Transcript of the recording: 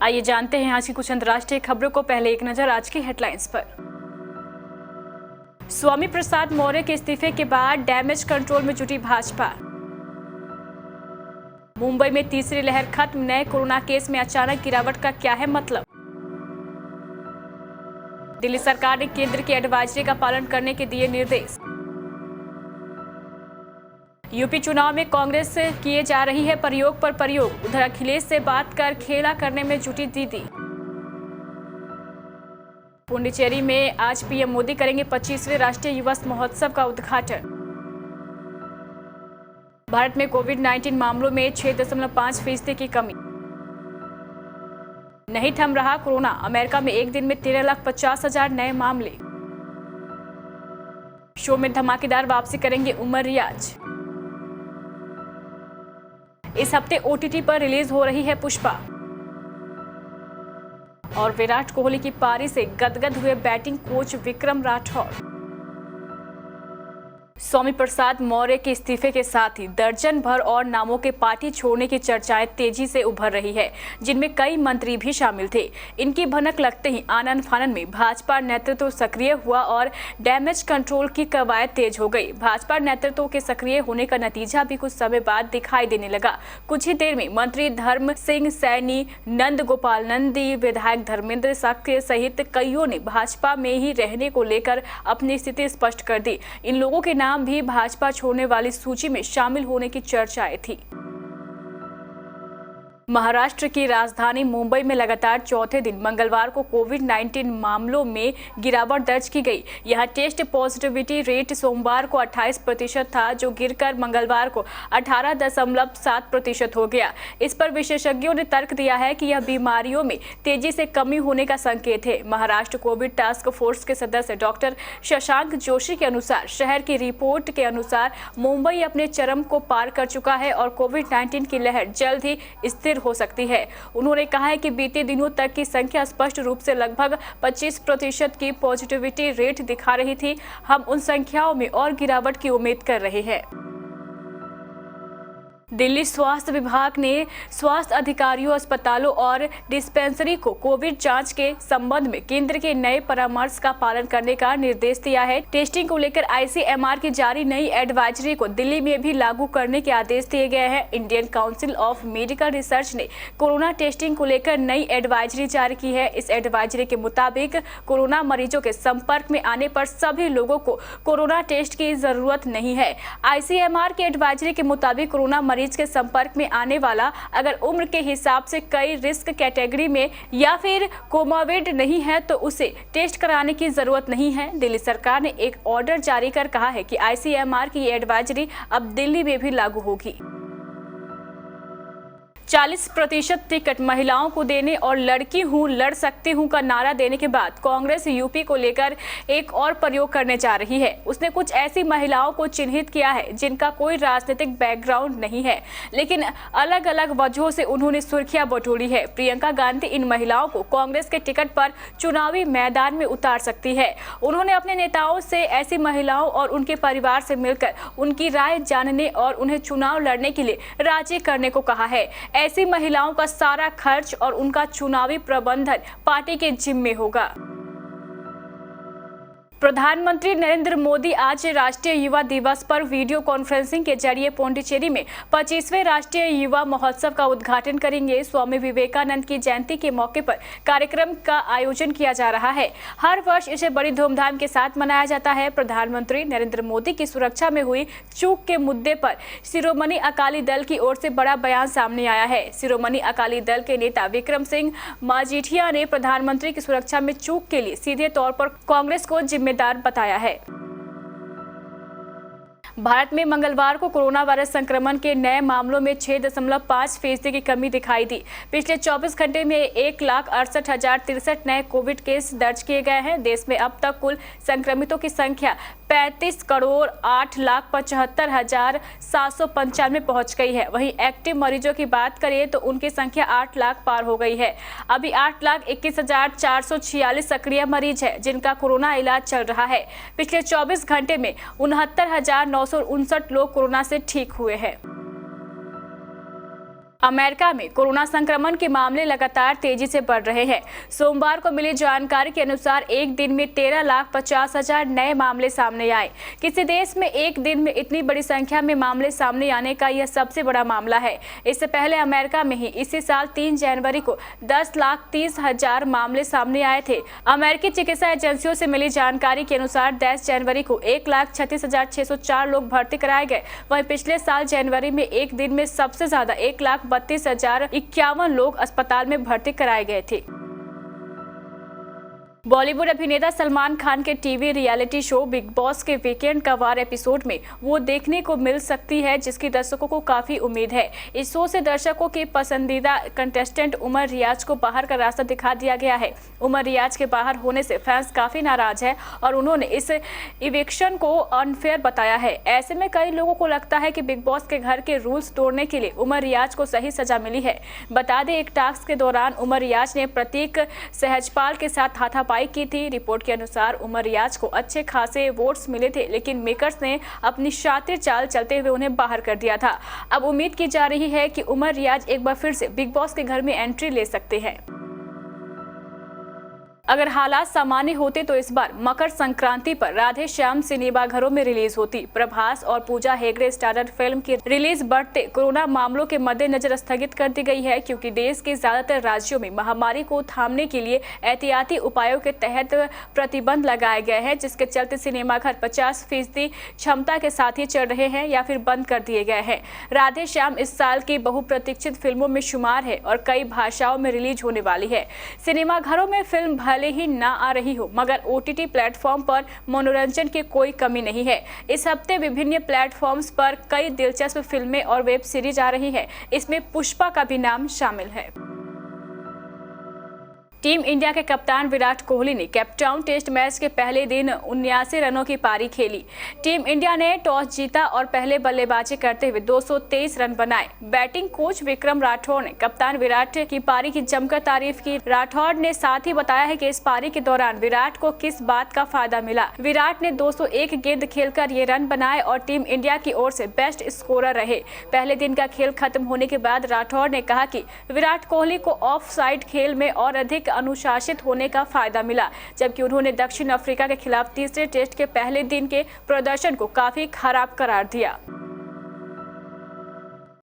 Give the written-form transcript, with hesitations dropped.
आइए जानते हैं आज की कुछ अंतर्राष्ट्रीय खबरों को। पहले एक नजर आज की हेडलाइंस पर। स्वामी प्रसाद मौर्य के इस्तीफे के बाद डैमेज कंट्रोल में जुटी भाजपा। मुंबई में तीसरी लहर खत्म, नए कोरोना केस में अचानक गिरावट का क्या है मतलब। दिल्ली सरकार ने केंद्र की एडवाइजरी का पालन करने के दिए निर्देश। यूपी चुनाव में कांग्रेस से किए जा रही है प्रयोग पर प्रयोग, उधर अखिलेश से बात कर खेला करने में जुटी दीदी। पुडुचेरी में आज पीएम मोदी करेंगे 25वें राष्ट्रीय युवा महोत्सव का उद्घाटन। भारत में कोविड-19 मामलों में 6.5% की कमी। नहीं थम रहा कोरोना, अमेरिका में एक दिन में 13,50,000 नए मामले। शो में धमाकेदार वापसी करेंगे उमर रियाज। इस हफ्ते ओटीटी पर रिलीज हो रही है पुष्पा। और विराट कोहली की पारी से गदगद हुए बैटिंग कोच विक्रम राठौर। स्वामी प्रसाद मौर्य के इस्तीफे के साथ ही दर्जन भर और नामों के पार्टी छोड़ने की चर्चाएं तेजी से उभर रही है, जिनमें कई मंत्री भी शामिल थे। इनकी भनक लगते ही आनन फानन में भाजपा नेतृत्व सक्रिय हुआ और डैमेज कंट्रोल की कवायद तेज हो गई। भाजपा नेतृत्व के सक्रिय होने का नतीजा भी कुछ समय बाद दिखाई देने लगा। कुछ ही देर में मंत्री धर्म सिंह सैनी, नंद गोपाल नंदी, विधायक धर्मेंद्र सक्सेना सहित कईयों ने भाजपा में ही रहने को लेकर अपनी स्थिति स्पष्ट कर दी। इन लोगों के नाम भी भाजपा छोड़ने वाली सूची में शामिल होने की चर्चाएं थी। महाराष्ट्र की राजधानी मुंबई में लगातार चौथे दिन मंगलवार को कोविड-19 मामलों में गिरावट दर्ज की गई। यहां टेस्ट पॉजिटिविटी रेट सोमवार को 28% था, जो गिरकर मंगलवार को 18.7% हो गया। इस पर विशेषज्ञों ने तर्क दिया है कि यह बीमारियों में तेजी से कमी होने का संकेत है। महाराष्ट्र कोविड टास्क फोर्स के सदस्य डॉक्टर शशांक जोशी के अनुसार शहर की रिपोर्ट के अनुसार मुंबई अपने चरम को पार कर चुका है और कोविड-19 की लहर जल्द ही स्थिर हो सकती है। उन्होंने कहा है कि बीते दिनों तक की संख्या स्पष्ट रूप से लगभग 25% की पॉजिटिविटी रेट दिखा रही थी। हम उन संख्याओं में और गिरावट की उम्मीद कर रहे हैं। दिल्ली स्वास्थ्य विभाग ने स्वास्थ्य अधिकारियों, अस्पतालों और डिस्पेंसरी को कोविड जांच के संबंध में केंद्र के नए परामर्श का पालन करने का निर्देश दिया है। टेस्टिंग को लेकर आईसीएमआर की जारी नई एडवाइजरी को दिल्ली में भी लागू करने के आदेश दिए गए हैं। Indian council of medical research ने कोरोना टेस्टिंग को लेकर नई एडवाइजरी जारी की है। इस एडवाइजरी के मुताबिक कोरोना मरीजों के संपर्क में आने पर सभी लोगों को कोरोना टेस्ट की जरूरत नहीं है। आईसीएमआर की एडवाइजरी के मुताबिक कोरोना मरीज के संपर्क में आने वाला अगर उम्र के हिसाब से कई रिस्क कैटेगरी में या फिर कोमोर्बिड नहीं है तो उसे टेस्ट कराने की जरूरत नहीं है। दिल्ली सरकार ने एक ऑर्डर जारी कर कहा है कि आईसीएमआर की एडवाइजरी अब दिल्ली में भी लागू होगी। 40% टिकट महिलाओं को देने और लड़की हूं लड़ सकती हूं का नारा देने के बाद कांग्रेस यूपी को लेकर एक और प्रयोग करने जा रही है। उसने कुछ ऐसी महिलाओं को चिन्हित किया है जिनका कोई राजनीतिक बैकग्राउंड नहीं है, लेकिन अलग अलग वजहों से उन्होंने सुर्खियां बटोरी है। प्रियंका गांधी इन महिलाओं को कांग्रेस के टिकट पर चुनावी मैदान में उतार सकती है। उन्होंने अपने नेताओं से ऐसी महिलाओं और उनके परिवार से मिलकर उनकी राय जानने और उन्हें चुनाव लड़ने के लिए राजी करने को कहा है। ऐसी महिलाओं का सारा खर्च और उनका चुनावी प्रबंधन पार्टी के जिम्मे होगा। प्रधानमंत्री नरेंद्र मोदी आज राष्ट्रीय युवा दिवस पर वीडियो कॉन्फ्रेंसिंग के जरिए पुडुचेरी में 25वें राष्ट्रीय युवा महोत्सव का उद्घाटन करेंगे। स्वामी विवेकानंद की जयंती के मौके पर कार्यक्रम का आयोजन किया जा रहा है। हर वर्ष इसे बड़ी धूमधाम के साथ मनाया जाता है। प्रधानमंत्री नरेंद्र मोदी की सुरक्षा में हुई चूक के मुद्दे पर शिरोमणि अकाली दल की ओर से बड़ा बयान सामने आया है। शिरोमणि अकाली दल के नेता विक्रम सिंह मजीठिया ने प्रधानमंत्री की सुरक्षा में चूक के लिए सीधे तौर पर कांग्रेस को जिम्मेदार बताया है। भारत में मंगलवार को कोरोना वायरस संक्रमण के नए मामलों में 6.5% की कमी दिखाई दी। पिछले 24 घंटे में 1,68,063 नए कोविड केस दर्ज किए गए हैं। देश में अब तक कुल संक्रमितों की संख्या 35,08,75,795 पहुंच गई है। वहीं एक्टिव मरीजों की बात करें तो उनकी संख्या 8 लाख पार हो गई है। अभी 8,21,446 सक्रिय मरीज है जिनका कोरोना इलाज चल रहा है। पिछले 24 घंटे में 69,959 लोग कोरोना से ठीक हुए हैं। अमेरिका में कोरोना संक्रमण के मामले लगातार तेजी से बढ़ रहे हैं। सोमवार को मिली जानकारी के अनुसार एक दिन में 13,50,000 नए मामले सामने आए। किसी देश में एक दिन में इतनी बड़ी संख्या में मामले सामने आने का यह सबसे बड़ा मामला है। इससे पहले अमेरिका में ही इसी साल 3 जनवरी को 10,30,000 मामले सामने आए थे। अमेरिकी चिकित्सा एजेंसियों से मिली जानकारी के अनुसार 10 जनवरी को 1,36,604 लोग भर्ती कराए गए। वहीं पिछले साल जनवरी में एक दिन में सबसे ज्यादा 1,32,051 लोग अस्पताल में भर्ती कराए गए थे। बॉलीवुड अभिनेता सलमान खान के TV reality show big boss के वीकेंड का वार एपिसोड में वो देखने को मिल सकती है जिसकी दर्शकों को काफी उम्मीद है। इस शो से दर्शकों के पसंदीदा कंटेस्टेंट उमर रियाज को बाहर का रास्ता दिखा दिया गया है। उमर रियाज के बाहर होने से फैंस काफी नाराज है और उन्होंने इस इविक्शन को अनफेयर बताया है। ऐसे में कई लोगों को लगता है कि बिग बॉस के घर के रूल्स तोड़ने के लिए उमर रियाज को सही सजा मिली है। बता दें, एक टास्क के दौरान उमर रियाज ने प्रतीक सहजपाल के साथ हाथापाई की थी। रिपोर्ट के अनुसार उमर रियाज को अच्छे खासे वोट्स मिले थे, लेकिन मेकर्स ने अपनी शातिर चाल चलते हुए उन्हें बाहर कर दिया था। अब उम्मीद की जा रही है कि उमर रियाज एक बार फिर से बिग बॉस के घर में एंट्री ले सकते हैं। अगर हालात सामान्य होते तो इस बार मकर संक्रांति पर राधे श्याम सिनेमाघरों में रिलीज होती। प्रभास और पूजा हेगड़े स्टारर फिल्म की रिलीज बढ़ते कोरोना मामलों के मद्देनजर स्थगित कर दी गई है, क्योंकि देश के ज्यादातर राज्यों में महामारी को थामने के लिए एहतियाती उपायों के तहत प्रतिबंध लगाए गए हैं, जिसके चलते सिनेमाघर 50% क्षमता के साथ ही चल रहे हैं या फिर बंद कर दिए गए हैं। राधे श्याम इस साल की बहुप्रतीक्षित फिल्मों में शुमार है और कई भाषाओं में रिलीज होने वाली है। सिनेमाघरों में फिल्म भले ही ना आ रही हो, मगर OTT प्लेटफॉर्म पर मनोरंजन की कोई कमी नहीं है। इस हफ्ते विभिन्न प्लेटफॉर्म्स पर कई दिलचस्प फिल्में और वेब सीरीज आ रही है। इसमें पुष्पा का भी नाम शामिल है। टीम इंडिया के कप्तान विराट कोहली ने केपटाउन टेस्ट मैच के पहले दिन 79 रनों की पारी खेली। टीम इंडिया ने टॉस जीता और पहले बल्लेबाजी करते हुए 223 रन बनाए। बैटिंग कोच विक्रम राठौड़ ने कप्तान विराट की पारी की जमकर तारीफ की। राठौड़ ने साथ ही बताया है कि इस पारी के दौरान विराट को किस बात का फायदा मिला। विराट ने 201 गेंद खेलकर ये रन बनाए और टीम इंडिया की ओर से बेस्ट स्कोरर रहे। पहले दिन का खेल खत्म होने के बाद राठौड़ ने कहा कि विराट कोहली को ऑफ साइड खेल में और अधिक अनुशासित होने का फायदा मिला, जबकि उन्होंने दक्षिण अफ्रीका के खिलाफ तीसरे टेस्ट के पहले दिन के प्रदर्शन को काफी खराब करार दिया।